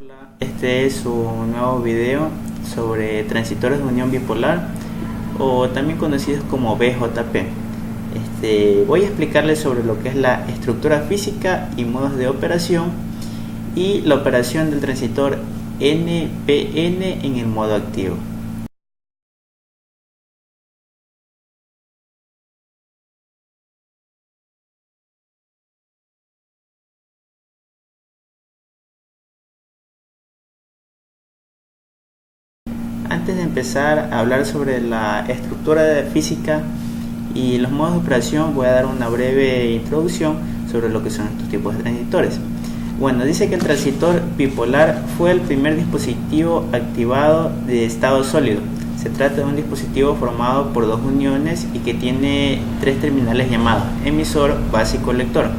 Hola, este es un nuevo video sobre transistores de unión bipolar o también conocidos como BJP. Voy a explicarles sobre lo que es la estructura física y modos de operación y la operación del transistor NPN en el modo activo. Antes de empezar a hablar sobre la estructura de física y los modos de operación, voy a dar una breve introducción sobre lo que son estos tipos de transistores. Bueno, dice que el transistor bipolar fue el primer dispositivo activado de estado sólido. Se trata de un dispositivo formado por dos uniones y que tiene tres terminales llamados emisor, base y colector.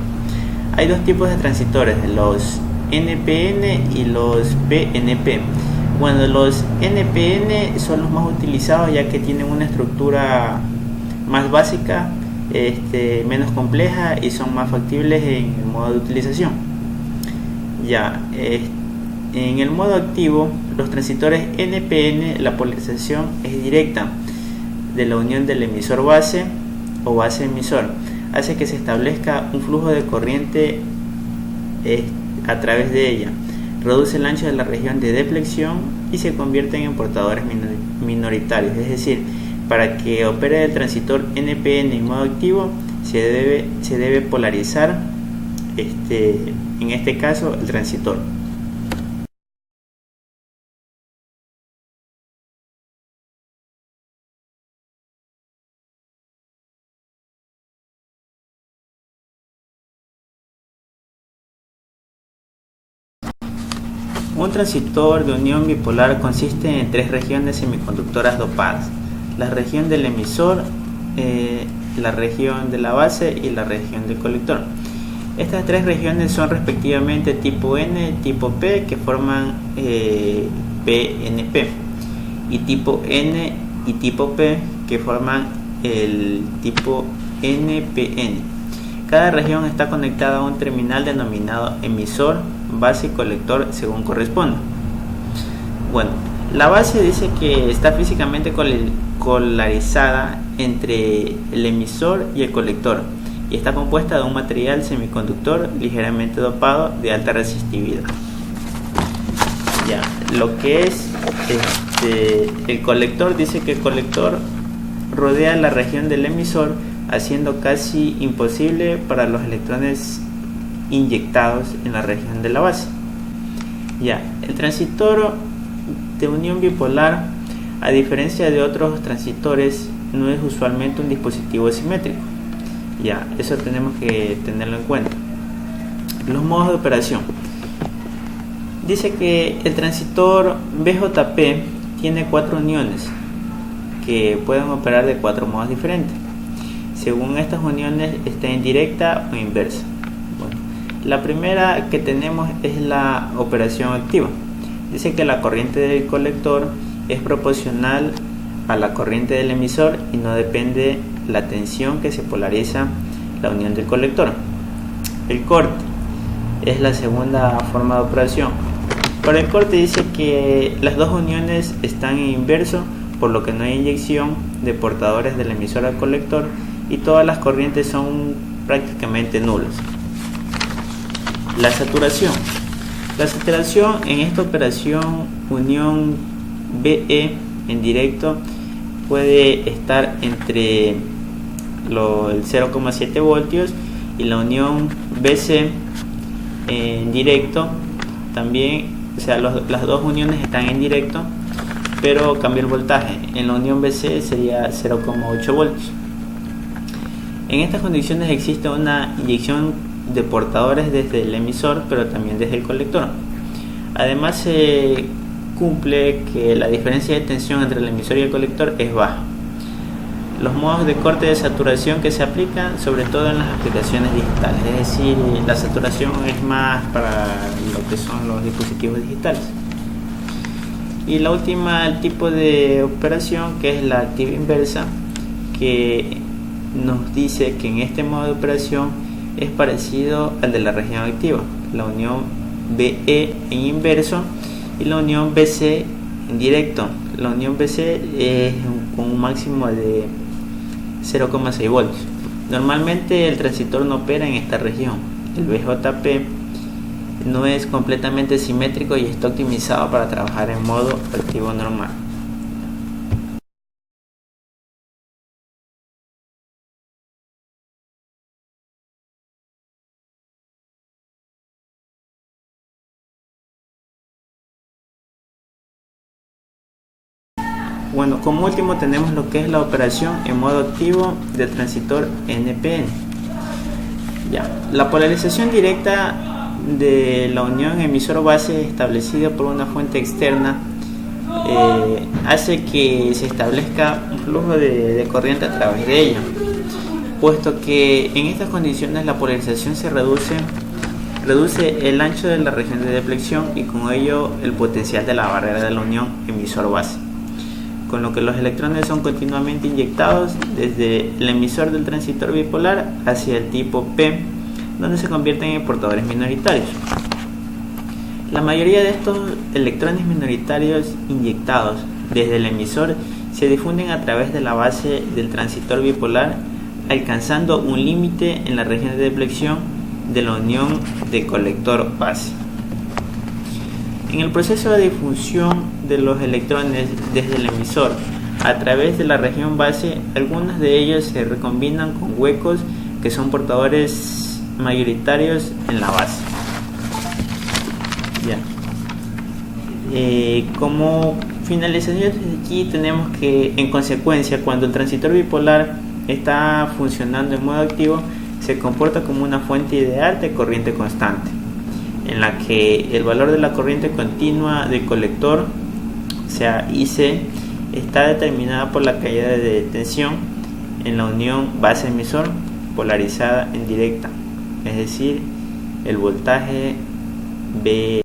Hay dos tipos de transistores, los NPN y los PNP. Bueno, los NPN son los más utilizados ya que tienen una estructura más básica, menos compleja y son más factibles en el modo de utilización. En el modo activo, los transistores NPN, la polarización es directa de la unión del emisor base o base emisor. Hace que se establezca un flujo de corriente a través de ella. Reduce el ancho de la región de deflexión y se convierten en portadores minoritarios. Es decir, para que opere el transistor NPN en modo activo se debe polarizar en este caso el transistor. Un transistor de unión bipolar consiste en tres regiones semiconductoras dopadas: la región del emisor, la región de la base y la región del colector. Estas tres regiones son respectivamente tipo N, tipo P, que forman PNP, y tipo N y tipo P, que forman el tipo NPN. Cada región está conectada a un terminal denominado emisor, base y colector según corresponda. Bueno, la base dice que está físicamente polarizada entre el emisor y el colector y está compuesta de un material semiconductor ligeramente dopado de alta resistividad. Lo que es el colector, dice que el colector rodea la región del emisor, haciendo casi imposible para los electrones inyectados en la región de la base. El transistor de unión bipolar, a diferencia de otros transistores, no es usualmente un dispositivo simétrico. Eso tenemos que tenerlo en cuenta. Los modos de operación. Dice que el transistor BJP tiene cuatro uniones que pueden operar de cuatro modos diferentes, según estas uniones estén directa o inversa. La primera que tenemos es la operación activa. Dice que la corriente del colector es proporcional a la corriente del emisor y no depende la tensión que se polariza la unión del colector. El corte es la segunda forma de operación. Para el corte dice que las dos uniones están en inverso, por lo que no hay inyección de portadores del emisor al colector y todas las corrientes son prácticamente nulas. La saturación. La saturación en esta operación unión BE en directo puede estar entre el 0,7 voltios y la unión BC en directo también, las dos uniones están en directo, pero cambia el voltaje. En la unión BC sería 0,8 voltios. En estas condiciones existe una inyección de portadores desde el emisor, pero también desde el colector. Además, se cumple que la diferencia de tensión entre el emisor y el colector es baja. Los modos de corte de saturación que se aplican sobre todo en las aplicaciones digitales, es decir, la saturación es más para lo que son los dispositivos digitales. Y la última, el tipo de operación, que es la activa inversa, que nos dice que en este modo de operación es parecido al de la región activa. La unión BE en inverso y la unión BC en directo. La unión BC es con un máximo de 0,6 voltios. Normalmente el transistor no opera en esta región. El BJP no es completamente simétrico y está optimizado para trabajar en modo activo normal. Bueno, como último tenemos lo que es la operación en modo activo del transistor NPN. Ya. La polarización directa de la unión emisor-base establecida por una fuente externa hace que se establezca un flujo de corriente a través de ella, puesto que en estas condiciones la polarización se reduce el ancho de la región de deflexión y con ello el potencial de la barrera de la unión emisor-base, con lo que los electrones son continuamente inyectados desde el emisor del transistor bipolar hacia el tipo P, donde se convierten en portadores minoritarios. La mayoría de estos electrones minoritarios inyectados desde el emisor se difunden a través de la base del transistor bipolar, alcanzando un límite en la región de deflexión de la unión de colector base. En el proceso de difusión de los electrones desde el emisor a través de la región base, algunos de ellos se recombinan con huecos que son portadores mayoritarios en la base. Ya. Como finalización aquí tenemos que, en consecuencia, cuando el transistor bipolar está funcionando en modo activo, se comporta como una fuente ideal de corriente constante, en la que el valor de la corriente continua del colector, o sea IC, está determinada por la caída de tensión en la unión base-emisor polarizada en directa, es decir, el voltaje B.